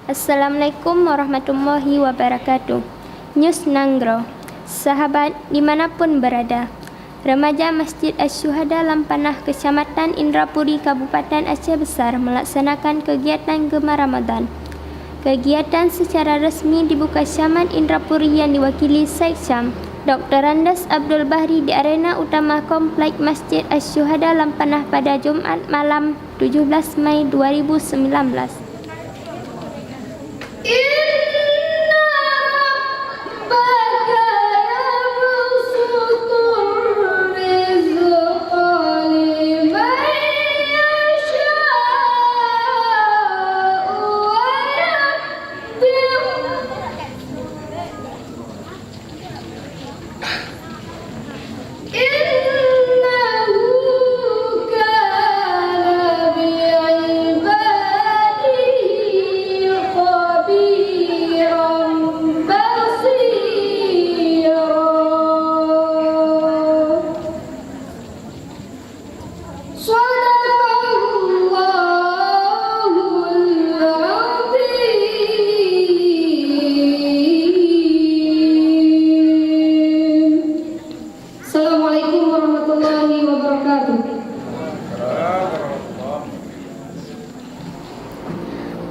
Assalamualaikum warahmatullahi wabarakatuh. News Nanggro. Sahabat dimanapun berada, remaja Masjid Asy-Syuhada Lampanah Kecamatan Indrapuri Kabupaten Aceh Besar melaksanakan kegiatan Gemar Ramadan. Kegiatan secara resmi dibuka Syaman Indrapuri yang diwakili Syekh Syam Dr. Andes Abdul Bahri di arena utama Komplek Masjid Asy-Syuhada Lampanah pada Jumaat malam 17 Mei 2019.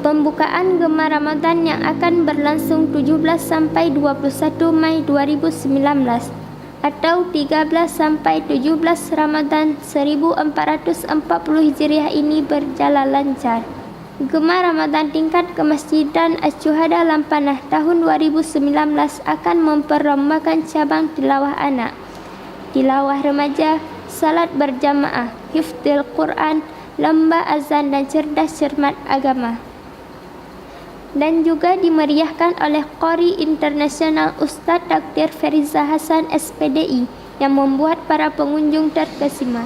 Pembukaan Gemar Ramadan yang akan berlangsung 17 sampai 21 Mei 2019 atau 13 sampai 17 Ramadan 1440 Hijriah ini berjalan lancar. Gemar Ramadan tingkat Kemasjidan Asy-Syuhada Lampanah tahun 2019 akan memperlombakan cabang tilawah anak, tilawah remaja, salat berjamaah, hifdzil Quran, lomba azan dan cerdas cermat agama. Dan juga dimeriahkan oleh Qori Internasional Ustadz Dr. Feriza Hasan SPDI yang membuat para pengunjung terkesima.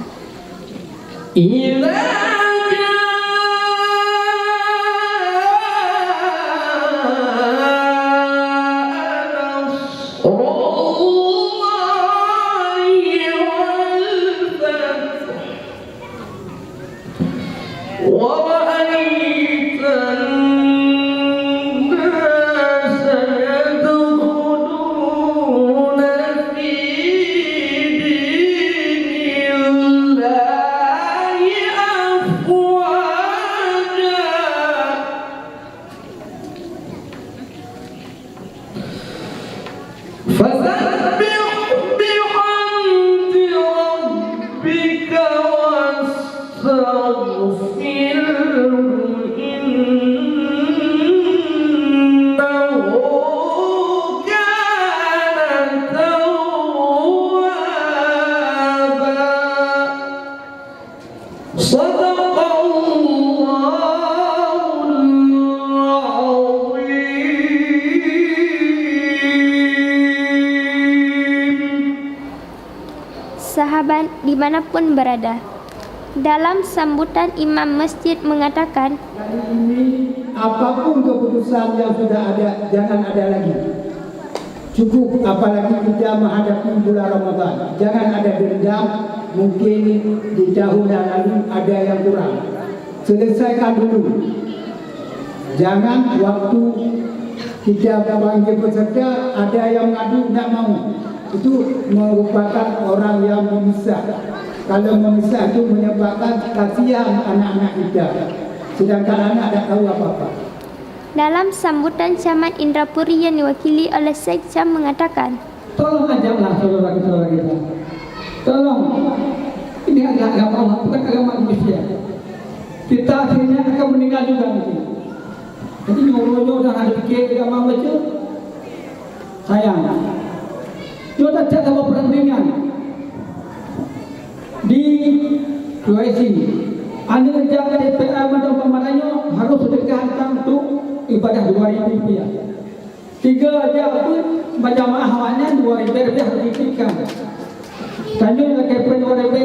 Sahabat dimanapun berada, dalam sambutan imam masjid mengatakan, kali ini apapun keputusan yang sudah ada, jangan ada lagi. Cukup, apalagi kita menghadapi bulan Ramadan. Jangan ada dendam, mungkin di tahun yang lalu ada yang kurang. Selesaikan dulu. Jangan waktu kita panggil peserta ada yang ngadu tidak mau. Itu merupakan orang yang memisah. Kalau memisah itu menyebabkan kasihan anak-anak kita. Sedangkan anak tidak tahu apa-apa. Dalam sambutan Camat Indrapuri yang diwakili oleh Syekh Syam mengatakan, tolong ajaklah saudara-saudara kita. Tolong, ini adalah agama Allah, bukan agama manusia. Kita akhirnya akan meninggal juga nanti. Jadi nyuruh-nyuruh dan ada fikir agama baca, sayang. Kita tak sama perandingan di QIC. Anda jaga DPR dan pemadanya harus sedekahkan untuk ibadah RM2,000. 3 jam pun berjamaah awalnya RM2,000 harus diberikan. Tanjung lagi RM2,000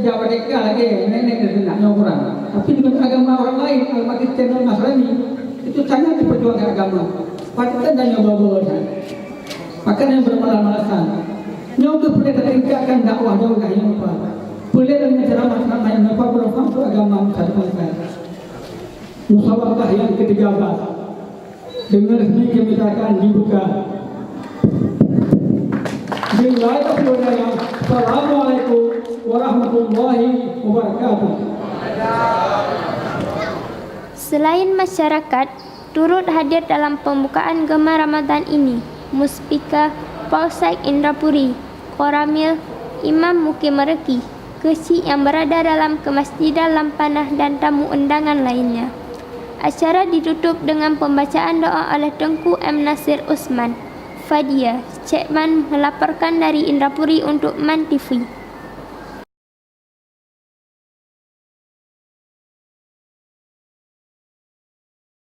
jawab mereka lagi nenek dan neneknya orang. Tapi dengan agama orang lain, agama Kristen dan Nasrani itu sangat diperjuangkan agama. Patutnya dan nyoba-nyoba. Maka yang bermalas-malasan. Nyoba boleh tertinggalkan dakwah jauh dah yang lupa. Boleh dengan ceramah-ceramah yang dapat berfaham untuk agama masyarakat. Musyawarah yang ke-13 dengan resmi kami akan dibuka. Bismillahirrahmanirrahim. Assalamualaikum warahmatullahi wabarakatuh. Selain masyarakat, turut hadir dalam pembukaan Gema Ramadan ini Muspika Polsek Indrapuri, Koramil, Imam Mukim Mereki, Kecik yang berada dalam Kemasjidan Lampanah dan tamu undangan lainnya. Acara ditutup dengan pembacaan doa oleh Tengku M. Nasir Usman. Fadia, Cekman melaporkan dari Indrapuri untuk MAN TV.